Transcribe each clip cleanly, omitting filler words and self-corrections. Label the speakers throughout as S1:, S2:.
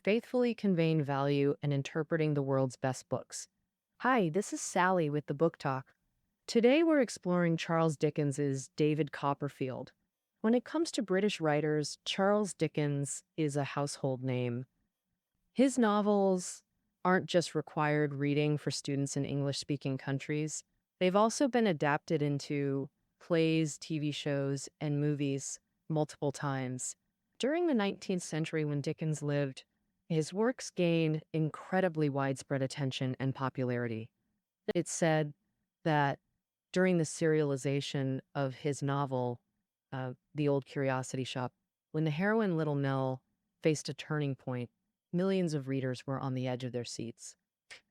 S1: faithfully conveying value and interpreting the world's best books. Hi, this is Sally with the Book Talk. Today we're exploring Charles Dickens's David Copperfield. When it comes to British writers, Charles Dickens is a household name. His novels aren't just required reading for students in English-speaking countries. They've also been adapted into plays, TV shows, and movies multiple times. During the 19th century, when Dickens lived, his works gained incredibly widespread attention and popularity. It's said that during the serialization of his novel, The Old Curiosity Shop, when the heroine Little Nell faced a turning point, millions of readers were on the edge of their seats.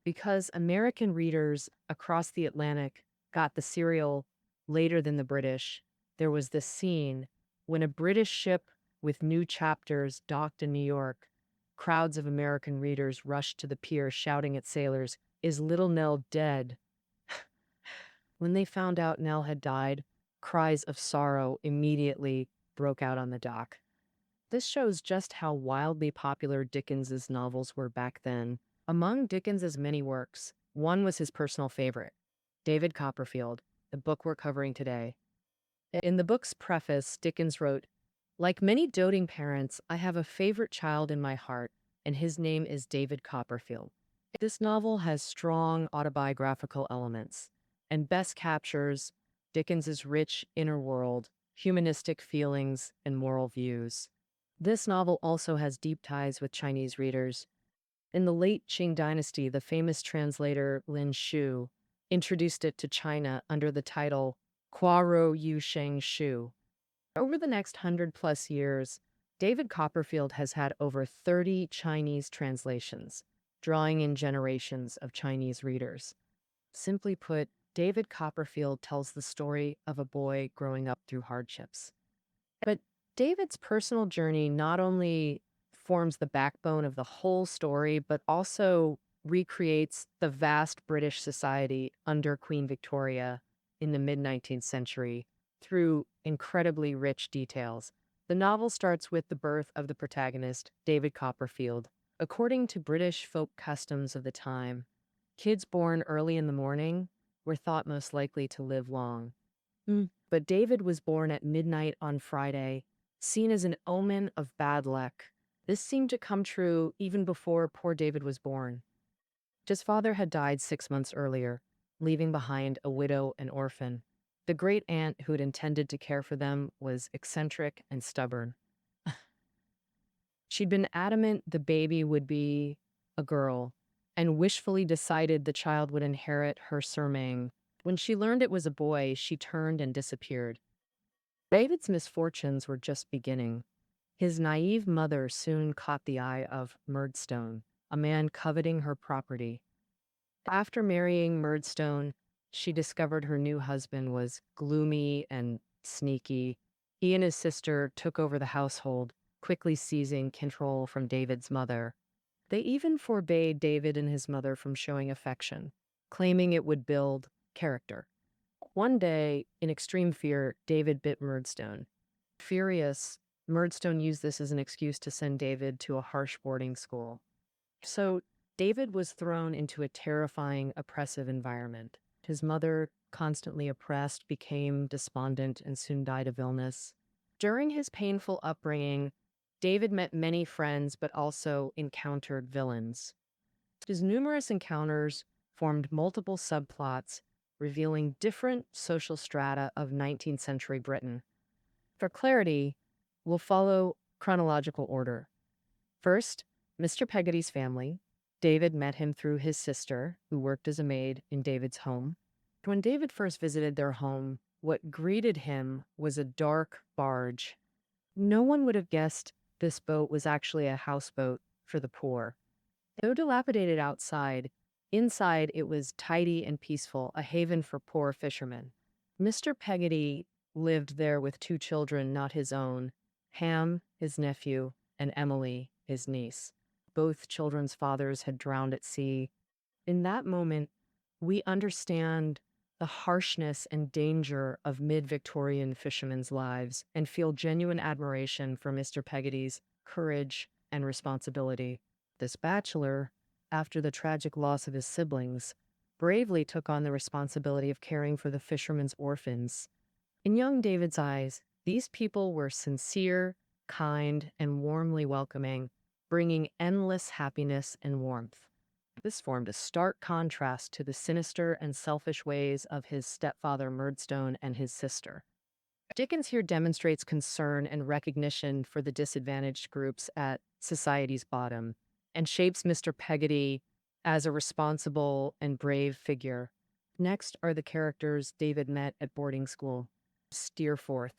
S1: Because American readers across the Atlantic got the serial later than the British, there was this scene when a British ship with new chapters docked in New York. Crowds of American readers rushed to the pier shouting at sailors, "Is Little Nell dead?" When they found out Nell had died, cries of sorrow immediately broke out on the dock. This shows just how wildly popular Dickens's novels were back then. Among Dickens's many works, one was his personal favorite, David Copperfield, the book we're covering today. In the book's preface, Dickens wrote, "Like many doting parents, I have a favorite child in my heart, and his name is David Copperfield." This novel has strong autobiographical elements and best captures Dickens's rich inner world, humanistic feelings, and moral views. This novel also has deep ties with Chinese readers. In the late Qing dynasty, the famous translator Lin Shu introduced it to China under the title Kuaro Yu Sheng Shu. Over the next 100-plus years, David Copperfield has had over 30 Chinese translations, drawing in generations of Chinese readers. Simply put, David Copperfield tells the story of a boy growing up through hardships. But David's personal journey not only forms the backbone of the whole story, but also recreates the vast British society under Queen Victoria in the mid-19th century through incredibly rich details. The novel starts with the birth of the protagonist, David Copperfield. According to British folk customs of the time, kids born early in the morning were thought most likely to live long. But David was born at midnight on Friday, seen as an omen of bad luck. This seemed to come true even before poor David was born. His father had died 6 months earlier, leaving behind a widow and orphan. The great aunt who had intended to care for them was eccentric and stubborn. She'd been adamant the baby would be a girl and wishfully decided the child would inherit her surname. When she learned it was a boy, she turned and disappeared. David's misfortunes were just beginning. His naive mother soon caught the eye of Murdstone, a man coveting her property. After marrying Murdstone, she discovered her new husband was gloomy and sneaky. He and his sister took over the household, quickly seizing control from David's mother. They even forbade David and his mother from showing affection, claiming it would build character. One day, in extreme fear, David bit Murdstone. Furious, Murdstone used this as an excuse to send David to a harsh boarding school. So David was thrown into a terrifying, oppressive environment. His mother, constantly oppressed, became despondent and soon died of illness. During his painful upbringing, David met many friends but also encountered villains. His numerous encounters formed multiple subplots, revealing different social strata of 19th century Britain. For clarity, we'll follow chronological order. First, Mr. Peggotty's family. David met him through his sister, who worked as a maid in David's home. When David first visited their home, what greeted him was a dark barge. No one would have guessed this boat was actually a houseboat for the poor. Though dilapidated outside, inside it was tidy and peaceful, a haven for poor fishermen. Mr. Peggotty lived there with 2 children not his own, Ham, his nephew, and Emily, his niece. Both children's fathers had drowned at sea. In that moment, we understand the harshness and danger of mid-Victorian fishermen's lives and feel genuine admiration for Mr. Peggotty's courage and responsibility. This bachelor, after the tragic loss of his siblings, bravely took on the responsibility of caring for the fishermen's orphans. In young David's eyes, these people were sincere, kind, and warmly welcoming, bringing endless happiness and warmth. This formed a stark contrast to the sinister and selfish ways of his stepfather Murdstone and his sister. Dickens here demonstrates concern and recognition for the disadvantaged groups at society's bottom and shapes Mr. Peggotty as a responsible and brave figure. Next are the characters David met at boarding school. Steerforth.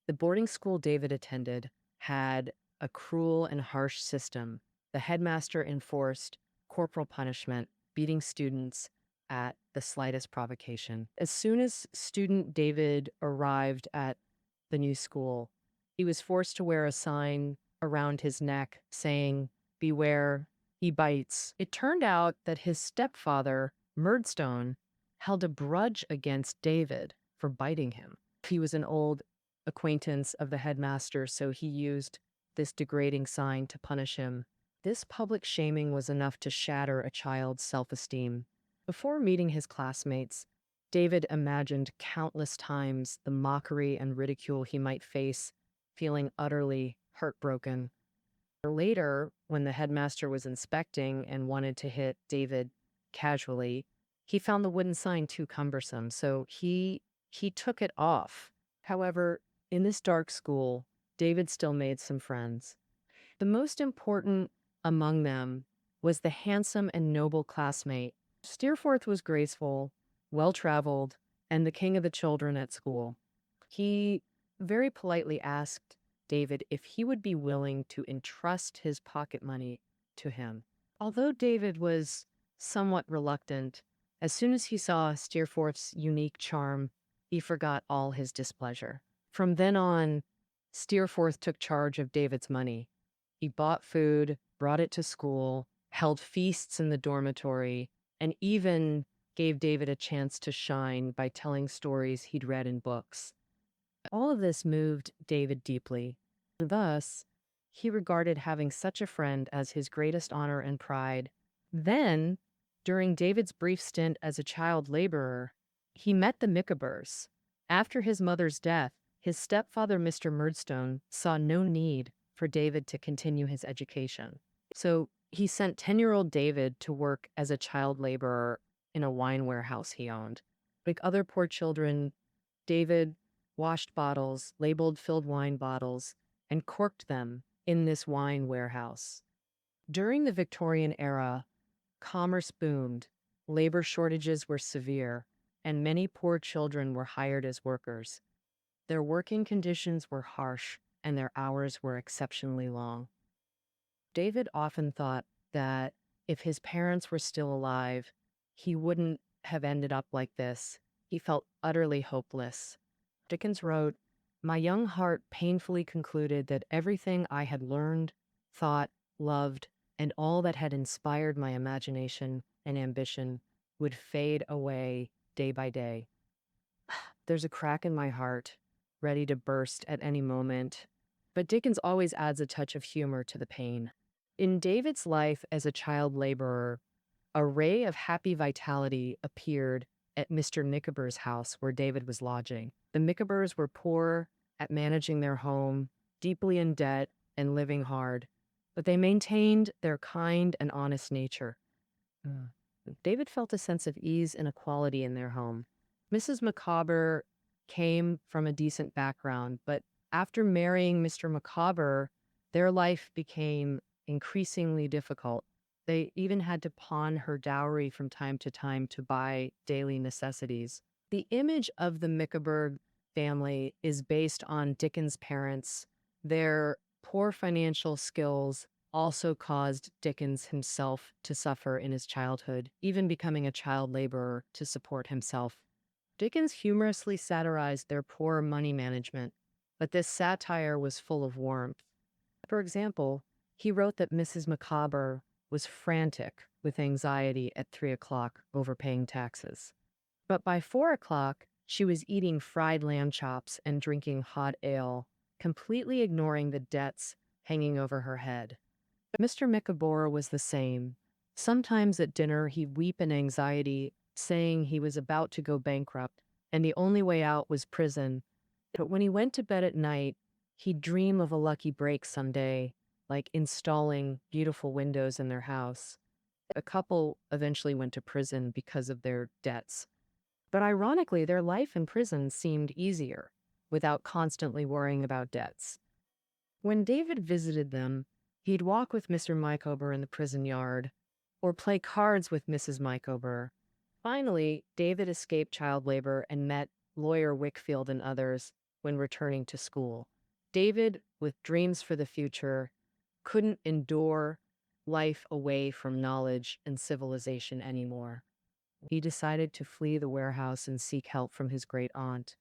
S1: The boarding school David attended had a cruel and harsh system. The headmaster enforced corporal punishment, beating students at the slightest provocation. As soon as student David arrived at the new school, he was forced to wear a sign around his neck saying, "Beware, he bites." It turned out that his stepfather, Murdstone, held a grudge against David for biting him. He was an old acquaintance of the headmaster, so he used this degrading sign to punish him. This public shaming was enough to shatter a child's self-esteem. Before meeting his classmates, David imagined countless times the mockery and ridicule he might face, feeling utterly heartbroken. Later, when the headmaster was inspecting and wanted to hit David casually, he found the wooden sign too cumbersome, so he took it off. However, in this dark school, David still made some friends. The most important among them was the handsome and noble classmate. Steerforth was graceful, well-traveled, and the king of the children at school. He very politely asked David if he would be willing to entrust his pocket money to him. Although David was somewhat reluctant, as soon as he saw Steerforth's unique charm, he forgot all his displeasure. From then on, Steerforth took charge of David's money. He bought food, brought it to school, held feasts in the dormitory, and even gave David a chance to shine by telling stories he'd read in books. All of this moved David deeply. Thus, he regarded having such a friend as his greatest honor and pride. Then, during David's brief stint as a child laborer, he met the Micawbers. After his mother's death, his stepfather, Mr. Murdstone, saw no need for David to continue his education. So he sent 10-year-old David to work as a child laborer in a wine warehouse he owned. Like other poor children, David washed bottles, labeled filled wine bottles, and corked them in this wine warehouse. During the Victorian era, commerce boomed, labor shortages were severe, and many poor children were hired as workers. Their working conditions were harsh, and their hours were exceptionally long. David often thought that if his parents were still alive, he wouldn't have ended up like this. He felt utterly hopeless. Dickens wrote, "My young heart painfully concluded that everything I had learned, thought, loved, and all that had inspired my imagination and ambition would fade away day by day. There's a crack in my heart, ready to burst at any moment." But Dickens always adds a touch of humor to the pain. In David's life as a child laborer, a ray of happy vitality appeared at Mr. Micawber's house where David was lodging. The Micawbers were poor at managing their home, deeply in debt, and living hard, but they maintained their kind and honest nature. David felt a sense of ease and equality in their home. Mrs. Micawber came from a decent background, but after marrying Mr. Micawber, their life became increasingly difficult. They even had to pawn her dowry from time to time to buy daily necessities. The image of the Micawber family is based on Dickens' parents. Their poor financial skills also caused Dickens himself to suffer in his childhood, even becoming a child laborer to support himself. Dickens humorously satirized their poor money management, but this satire was full of warmth. For example, he wrote that Mrs. Micawber was frantic with anxiety at 3 o'clock over paying taxes. But by 4 o'clock, she was eating fried lamb chops and drinking hot ale, completely ignoring the debts hanging over her head. Mr. Micawber was the same. Sometimes at dinner, he'd weep in anxiety, saying he was about to go bankrupt, and the only way out was prison. But when he went to bed at night, he'd dream of a lucky break someday, like installing beautiful windows in their house. A couple eventually went to prison because of their debts. But ironically, their life in prison seemed easier, without constantly worrying about debts. When David visited them, he'd walk with Mr. Micawber in the prison yard, or play cards with Mrs. Micawber. Finally, David escaped child labor and met lawyer Wickfield and others when returning to school. David, with dreams for the future, couldn't endure life away from knowledge and civilization anymore. He decided to flee the warehouse and seek help from his great aunt.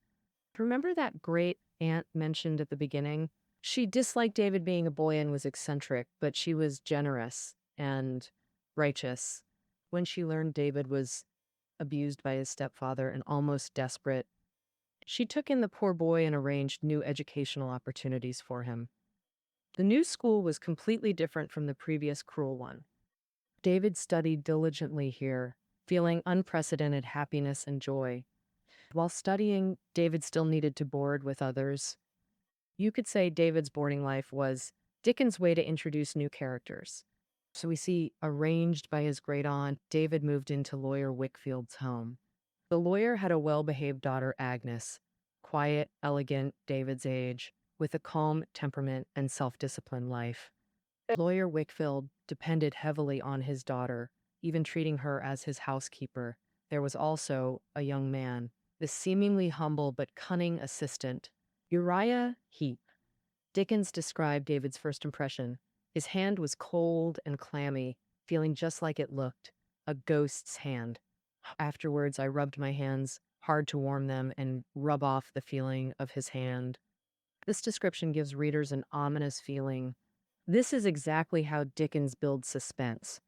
S1: Remember that great aunt mentioned at the beginning? She disliked David being a boy and was eccentric, but she was generous and righteous. When she learned David was abused by his stepfather and almost desperate, she took in the poor boy and arranged new educational opportunities for him. The new school was completely different from the previous cruel one. David studied diligently here, feeling unprecedented happiness and joy. While studying, David still needed to board with others. You could say David's boarding life was Dickens' way to introduce new characters. So we see, arranged by his great aunt, David moved into lawyer Wickfield's home. The lawyer had a well-behaved daughter, Agnes, quiet, elegant, David's age, with a calm temperament and self-disciplined life. Lawyer Wickfield depended heavily on his daughter, even treating her as his housekeeper. There was also a young man, the seemingly humble but cunning assistant, Uriah Heep. Dickens described David's first impression. His hand was cold and clammy, feeling just like it looked, a ghost's hand. Afterwards, I rubbed my hands hard to warm them and rub off the feeling of his hand. This description gives readers an ominous feeling. This is exactly how Dickens builds suspense,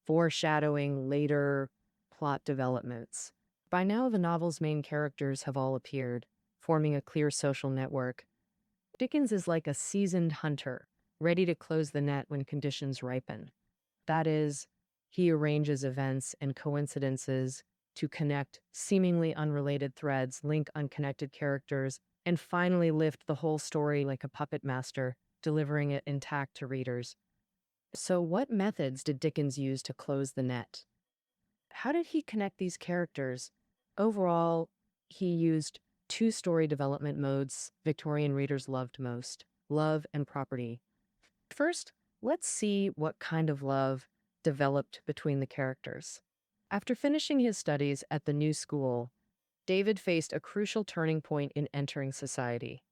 S1: foreshadowing later plot developments. By now, the novel's main characters have all appeared, forming a clear social network. Dickens is like a seasoned hunter, ready to close the net when conditions ripen. That is, he arranges events and coincidences to connect seemingly unrelated threads, link unconnected characters, and finally lift the whole story like a puppet master, delivering it intact to readers. So, what methods did Dickens use to close the net? How did he connect these characters? Overall, he used two story development modes Victorian readers loved most: love and property. First, let's see what kind of love developed between the characters. After finishing his studies at the new school, David faced a crucial turning point in entering society.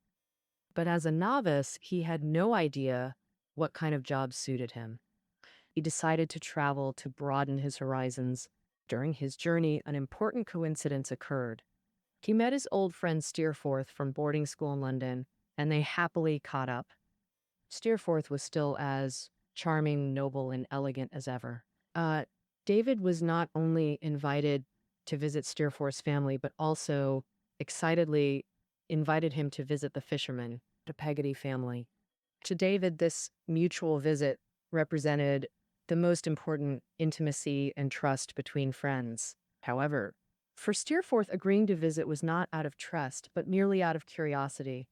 S1: But as a novice, he had no idea what kind of job suited him. He decided to travel to broaden his horizons. During his journey, an important coincidence occurred. He met his old friend Steerforth from boarding school in London, and they happily caught up. Steerforth was still as charming, noble, and elegant as ever. David was not only invited to visit Steerforth's family, but also excitedly invited him to visit the fishermen, the Peggotty family. To David, this mutual visit represented the most important intimacy and trust between friends. However, for Steerforth, agreeing to visit was not out of trust, but merely out of curiosity.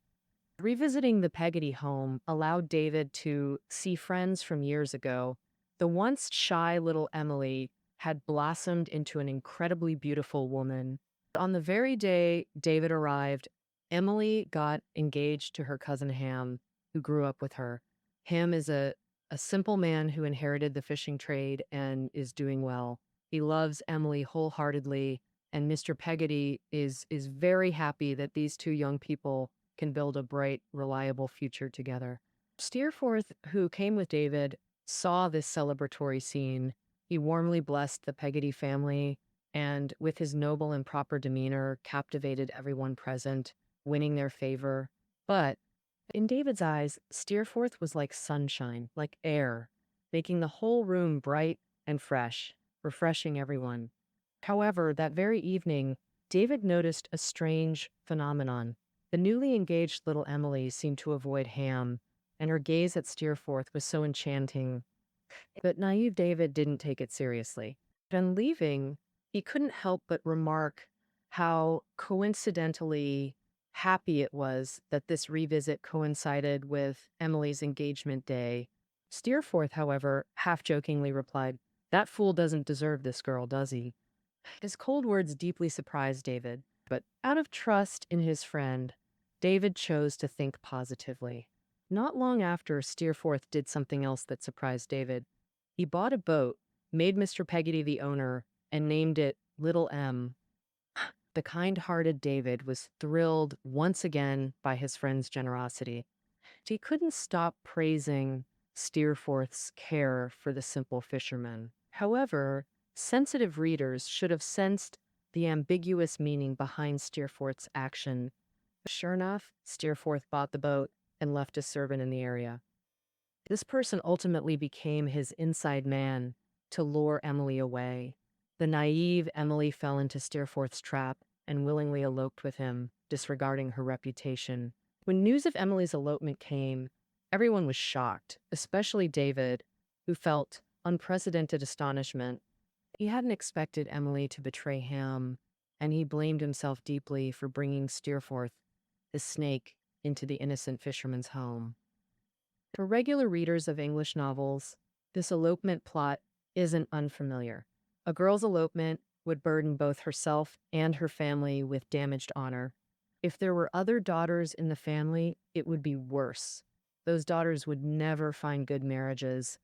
S1: Revisiting the Peggotty home allowed David to see friends from years ago. The once shy little Emily had blossomed into an incredibly beautiful woman. On the very day David arrived, Emily got engaged to her cousin Ham, who grew up with her. Ham is a simple man who inherited the fishing trade and is doing well. He loves Emily wholeheartedly, and Mr. Peggotty is very happy that these two young people can build a bright, reliable future together. Steerforth, who came with David, saw this celebratory scene. He warmly blessed the Peggotty family and, with his noble and proper demeanor, captivated everyone present, winning their favor. But in David's eyes, Steerforth was like sunshine, like air, making the whole room bright and fresh, refreshing everyone. However, that very evening, David noticed a strange phenomenon. The newly engaged little Emily seemed to avoid Ham, and her gaze at Steerforth was so enchanting But naive David didn't take it seriously. And leaving, he couldn't help but remark how coincidentally happy it was that this revisit coincided with Emily's engagement day. Steerforth, however, half-jokingly replied, "That fool doesn't deserve this girl, does he?" His cold words deeply surprised David, but out of trust in his friend, David chose to think positively. Not long after, Steerforth did something else that surprised David. He bought a boat, made Mr. Peggotty the owner, and named it Little M. The kind-hearted David was thrilled once again by his friend's generosity. He couldn't stop praising Steerforth's care for the simple fisherman. However, sensitive readers should have sensed the ambiguous meaning behind Steerforth's action. Sure enough, Steerforth bought the boat and left a servant in the area. This person ultimately became his inside man to lure Emily away. The naive Emily fell into Steerforth's trap and willingly eloped with him, disregarding her reputation. When news of Emily's elopement came, everyone was shocked, especially David, who felt unprecedented astonishment. He hadn't expected Emily to betray him, and he blamed himself deeply for bringing Steerforth, the snake, into the innocent fisherman's home. For regular readers of English novels, this elopement plot isn't unfamiliar. A girl's elopement would burden both herself and her family with damaged honor. If there were other daughters in the family, it would be worse. Those daughters would never find good marriages.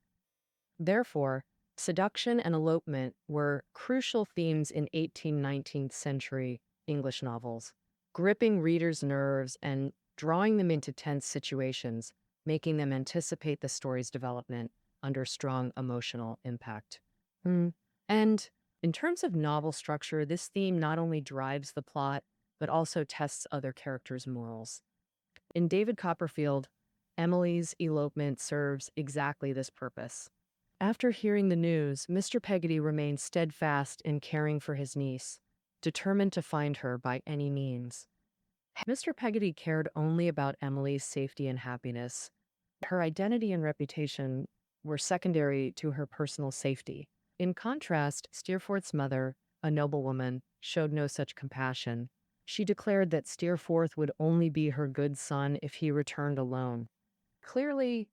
S1: Therefore, seduction and elopement were crucial themes in 18th-19th century English novels, gripping readers' nerves and drawing them into tense situations, making them anticipate the story's development under strong emotional impact. And in terms of novel structure, this theme not only drives the plot, but also tests other characters' morals. In David Copperfield, Emily's elopement serves exactly this purpose. After hearing the news, Mr. Peggotty remained steadfast in caring for his niece, determined to find her by any means. Mr. Peggotty cared only about Emily's safety and happiness. Her identity and reputation were secondary to her personal safety. In contrast, Steerforth's mother, a noblewoman, showed no such compassion. She declared that Steerforth would only be her good son if he returned alone. Clearly,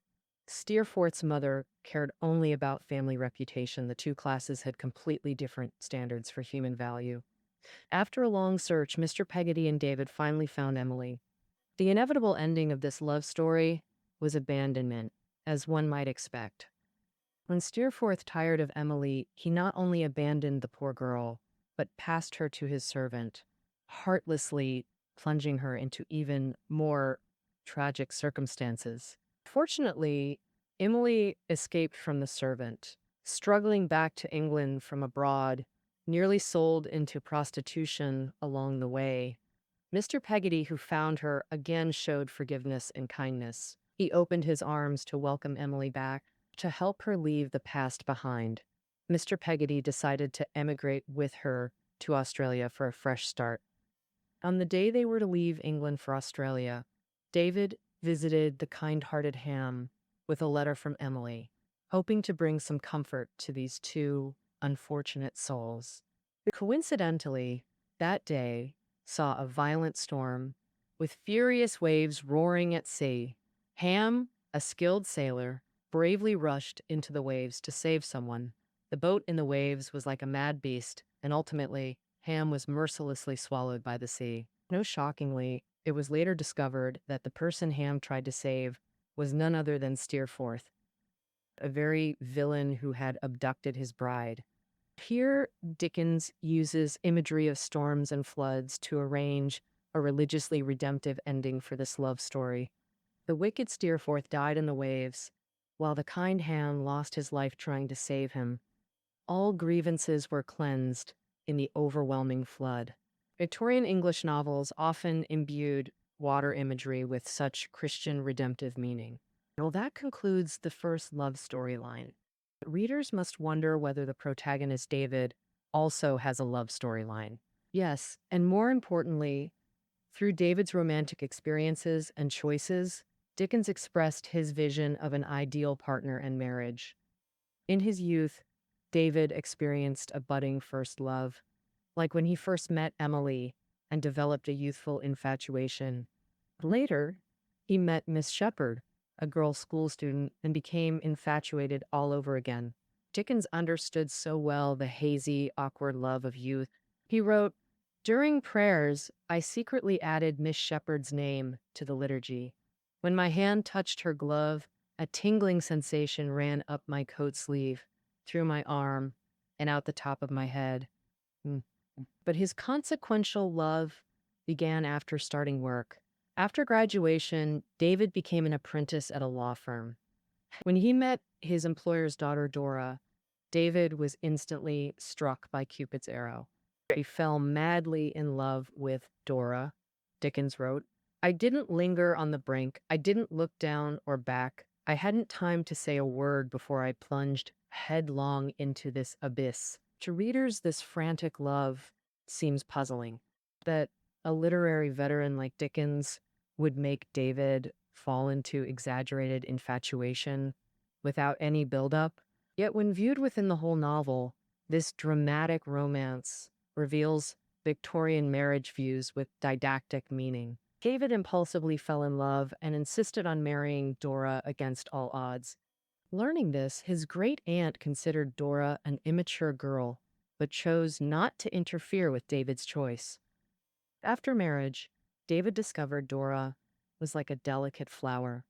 S1: Steerforth's mother cared only about family reputation. The two classes had completely different standards for human value. After a long search, Mr. Peggotty and David finally found Emily. The inevitable ending of this love story was abandonment, as one might expect. When Steerforth tired of Emily, he not only abandoned the poor girl, but passed her to his servant, heartlessly plunging her into even more tragic circumstances. Fortunately, Emily escaped from the servant, struggling back to England from abroad, nearly sold into prostitution along the way. Mr. Peggotty, who found her, again showed forgiveness and kindness. He opened his arms to welcome Emily back, to help her leave the past behind. Mr. Peggotty decided to emigrate with her to Australia for a fresh start. On the day they were to leave England for Australia, David visited the kind-hearted Ham with a letter from Emily, hoping to bring some comfort to these two unfortunate souls. Coincidentally, that day saw a violent storm with furious waves roaring at sea. Ham, a skilled sailor, bravely rushed into the waves to save someone. The boat in the waves was like a mad beast, and ultimately, Ham was mercilessly swallowed by the sea. No shockingly, it was later discovered that the person Ham tried to save was none other than Steerforth, a very villain who had abducted his bride. Here, Dickens uses imagery of storms and floods to arrange a religiously redemptive ending for this love story. The wicked Steerforth died in the waves, while the kind Ham lost his life trying to save him. All grievances were cleansed in the overwhelming flood. Victorian English novels often imbued water imagery with such Christian redemptive meaning. Well, that concludes the first love storyline. Readers must wonder whether the protagonist David also has a love storyline. Yes, and more importantly, through David's romantic experiences and choices, Dickens expressed his vision of an ideal partner and marriage. In his youth, David experienced a budding first love, like when he first met Emily and developed a youthful infatuation. Later, he met Miss Shepherd, a girl school student, and became infatuated all over again. Dickens understood so well the hazy, awkward love of youth. He wrote, "During prayers, I secretly added Miss Shepherd's name to the liturgy. When my hand touched her glove, a tingling sensation ran up my coat sleeve, through my arm, and out the top of my head." Mm. But his consequential love began after starting work. After graduation, David became an apprentice at a law firm. When he met his employer's daughter, Dora, David was instantly struck by Cupid's arrow. He fell madly in love with Dora, Dickens wrote. "I didn't linger on the brink. I didn't look down or back. I hadn't time to say a word before I plunged headlong into this abyss." To readers, this frantic love seems puzzling. That a literary veteran like Dickens would make David fall into exaggerated infatuation without any buildup. Yet when viewed within the whole novel, this dramatic romance reveals Victorian marriage views with didactic meaning. David impulsively fell in love and insisted on marrying Dora against all odds. Learning this, his great aunt considered Dora an immature girl, but chose not to interfere with David's choice. After marriage, David discovered Dora was like a delicate flower,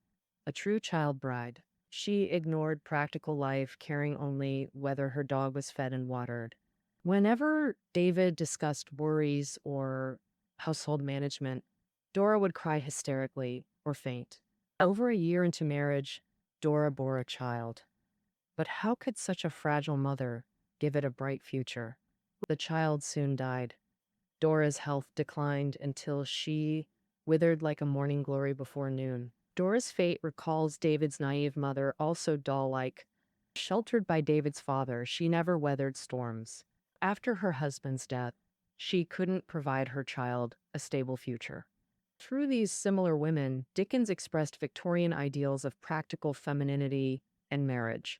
S1: a true child bride. She ignored practical life, caring only whether her dog was fed and watered. Whenever David discussed worries or household management, Dora would cry hysterically or faint. Over a year into marriage, Dora bore a child. But how could such a fragile mother give it a bright future? The child soon died. Dora's health declined until she withered like a morning glory before noon. Dora's fate recalls David's naive mother, also doll-like. Sheltered by David's father, she never weathered storms. After her husband's death, she couldn't provide her child a stable future. Through these similar women, Dickens expressed Victorian ideals of practical femininity and marriage.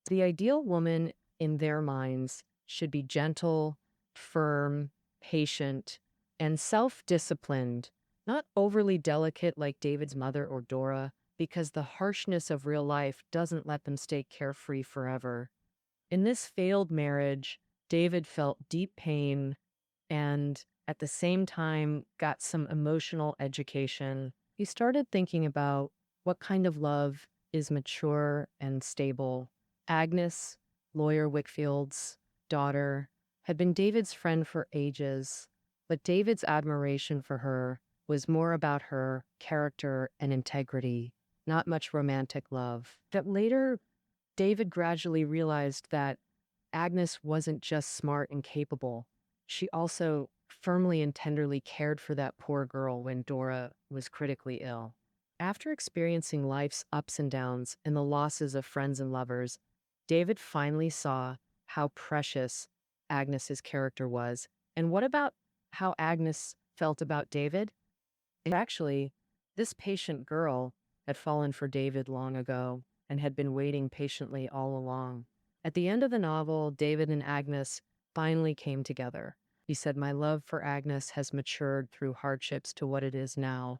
S1: The ideal woman in their minds should be gentle, firm, patient, and self-disciplined, not overly delicate like David's mother or Dora, because the harshness of real life doesn't let them stay carefree forever. In this failed marriage, David felt deep pain and at the same time got some emotional education. He started thinking about what kind of love is mature and stable. Agnes, lawyer Wickfield's daughter, had been David's friend for ages, but David's admiration for her was more about her character and integrity, not much romantic love. That later, David gradually realized that Agnes wasn't just smart and capable. She also firmly and tenderly cared for that poor girl when Dora was critically ill. After experiencing life's ups and downs and the losses of friends and lovers, David finally saw how precious Agnes's character was. And what about how Agnes felt about David? Actually, this patient girl had fallen for David long ago and had been waiting patiently all along. At the end of the novel, David and Agnes finally came together. He said, "My love for Agnes has matured through hardships to what it is now.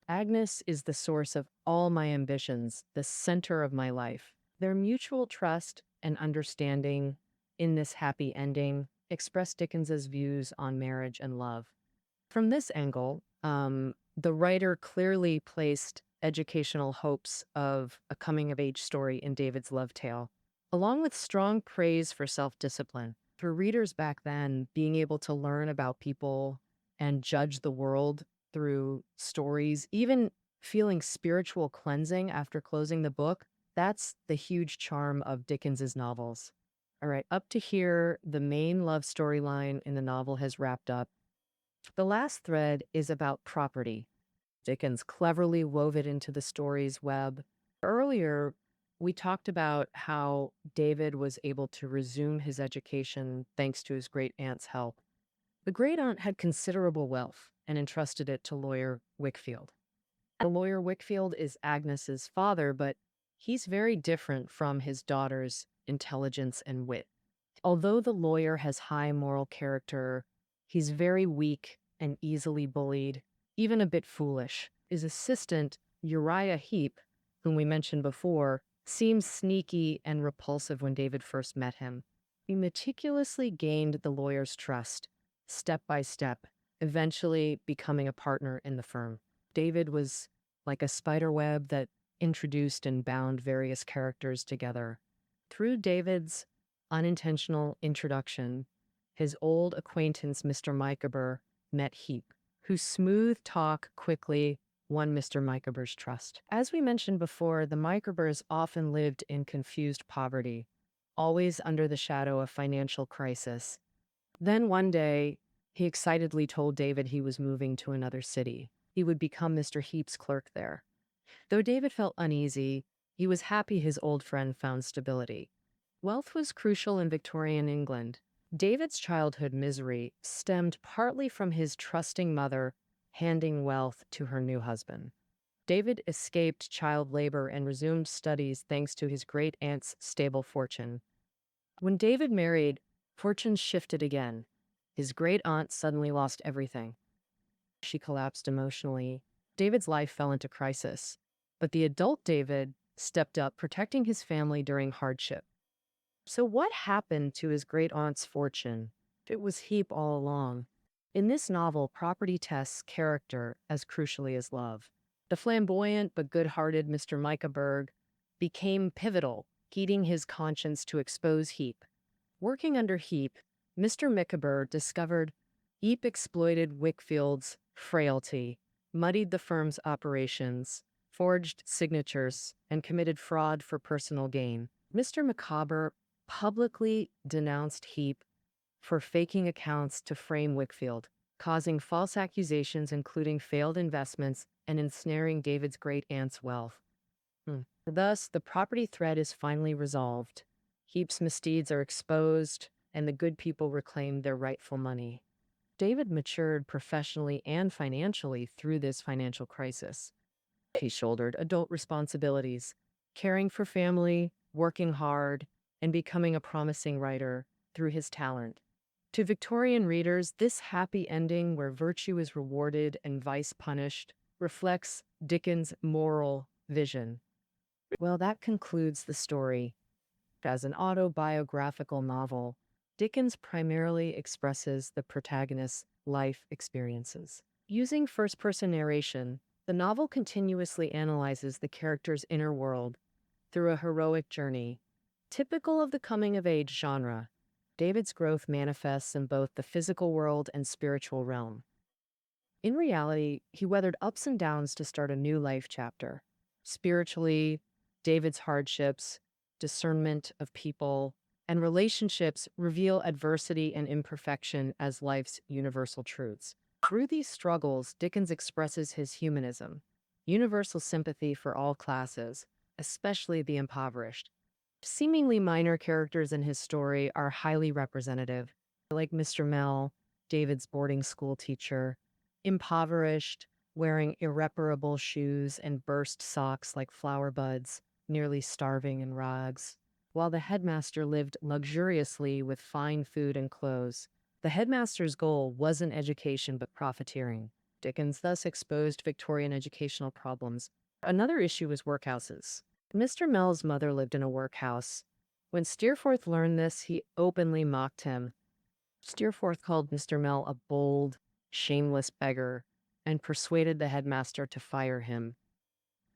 S1: Agnes is the source of all my ambitions, the center of my life." Their mutual trust and understanding in this happy ending expressed Dickens's views on marriage and love. From this angle, the writer clearly placed educational hopes of a coming-of-age story in David's love tale, along with strong praise for self-discipline. For readers back then, being able to learn about people and judge the world through stories, even feeling spiritual cleansing after closing the book, that's the huge charm of Dickens's novels. All right, up to here, the main love storyline in the novel has wrapped up. The last thread is about property. Dickens cleverly wove it into the story's web. Earlier, we talked about how David was able to resume his education thanks to his great aunt's help. The great aunt had considerable wealth and entrusted it to lawyer Wickfield. The lawyer Wickfield is Agnes's father, but He's very different from his daughter's intelligence and wit. Although the lawyer has high moral character, he's very weak and easily bullied, even a bit foolish. His assistant, Uriah Heep, whom we mentioned before, seems sneaky and repulsive when David first met him. He meticulously gained the lawyer's trust, step by step, eventually becoming a partner in the firm. David was like a spider web that introduced and bound various characters together. Through David's unintentional introduction, his old acquaintance, Mr. Micawber, met Heap, whose smooth talk quickly won Mr. Micawber's trust. As we mentioned before, the Micawbers often lived in confused poverty, always under the shadow of financial crisis. Then one day, he excitedly told David he was moving to another city. He would become Mr. Heap's clerk there. Though David felt uneasy, he was happy his old friend found stability. Wealth was crucial in Victorian England. David's childhood misery stemmed partly from his trusting mother handing wealth to her new husband. David escaped child labor and resumed studies thanks to his great aunt's stable fortune. When David married, fortunes shifted again. His great aunt suddenly lost everything. She collapsed emotionally. David's life fell into crisis, but the adult David stepped up, protecting his family during hardship. So what happened to his great aunt's fortune? It was Heap all along. In this novel, property tests character as crucially as love. The flamboyant but good-hearted Mr. Micawber became pivotal, heating his conscience to expose Heap. Working under Heap, Mr. Micawber discovered Heap exploited Wickfield's frailty, muddied the firm's operations, forged signatures, and committed fraud for personal gain. Mr. Micawber publicly denounced Heap for faking accounts to frame Wickfield, causing false accusations including failed investments and ensnaring David's great-aunt's wealth. Thus, the property threat is finally resolved. Heap's misdeeds are exposed, and the good people reclaim their rightful money. David matured professionally and financially through this financial crisis. He shouldered adult responsibilities, caring for family, working hard, and becoming a promising writer through his talent. To Victorian readers, this happy ending where virtue is rewarded and vice punished reflects Dickens' moral vision. Well, that concludes the story. As an autobiographical novel, Dickens primarily expresses the protagonist's life experiences. Using first-person narration, the novel continuously analyzes the character's inner world through a heroic journey. Typical of the coming-of-age genre, David's growth manifests in both the physical world and spiritual realm. In reality, he weathered ups and downs to start a new life chapter. Spiritually, David's hardships, discernment of people, and relationships reveal adversity and imperfection as life's universal truths. Through these struggles, Dickens expresses his humanism, universal sympathy for all classes, especially the impoverished. Seemingly minor characters in his story are highly representative, like Mr. Mell, David's boarding school teacher, impoverished, wearing irreparable shoes and burst socks like flower buds, nearly starving in rags, while the headmaster lived luxuriously with fine food and clothes. The headmaster's goal wasn't education but profiteering. Dickens thus exposed Victorian educational problems. Another issue was workhouses. Mr. Mell's mother lived in a workhouse. When Steerforth learned this, he openly mocked him. Steerforth called Mr. Mell a bold, shameless beggar and persuaded the headmaster to fire him.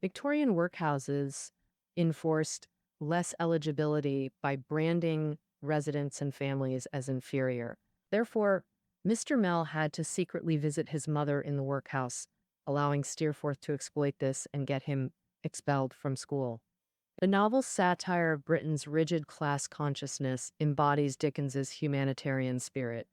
S1: Victorian workhouses enforced less eligibility by branding residents and families as inferior. Therefore, Mr. Mell had to secretly visit his mother in the workhouse, allowing Steerforth to exploit this and get him expelled from school. The novel's satire of Britain's rigid class consciousness embodies Dickens's humanitarian spirit.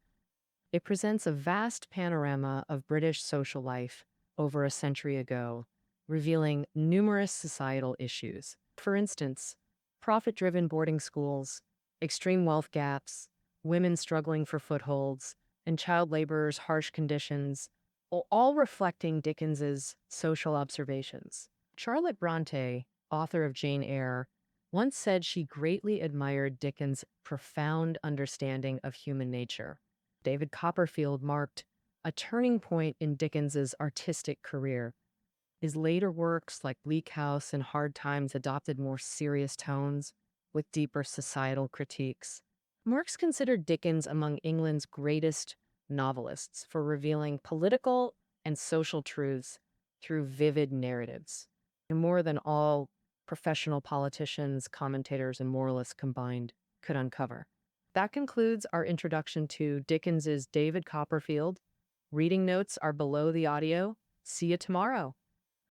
S1: It presents a vast panorama of British social life over a century ago, revealing numerous societal issues. For instance, profit-driven boarding schools, extreme wealth gaps, women struggling for footholds, and child laborers' harsh conditions, all reflecting Dickens's social observations. Charlotte Bronte, author of Jane Eyre, once said she greatly admired Dickens' profound understanding of human nature. David Copperfield marked a turning point in Dickens's artistic career. His later works, like Bleak House and Hard Times, adopted more serious tones with deeper societal critiques. Marx considered Dickens among England's greatest novelists for revealing political and social truths through vivid narratives. And more than all professional politicians, commentators, and moralists combined could uncover. That concludes our introduction to Dickens's David Copperfield. Reading notes are below the audio. See you tomorrow.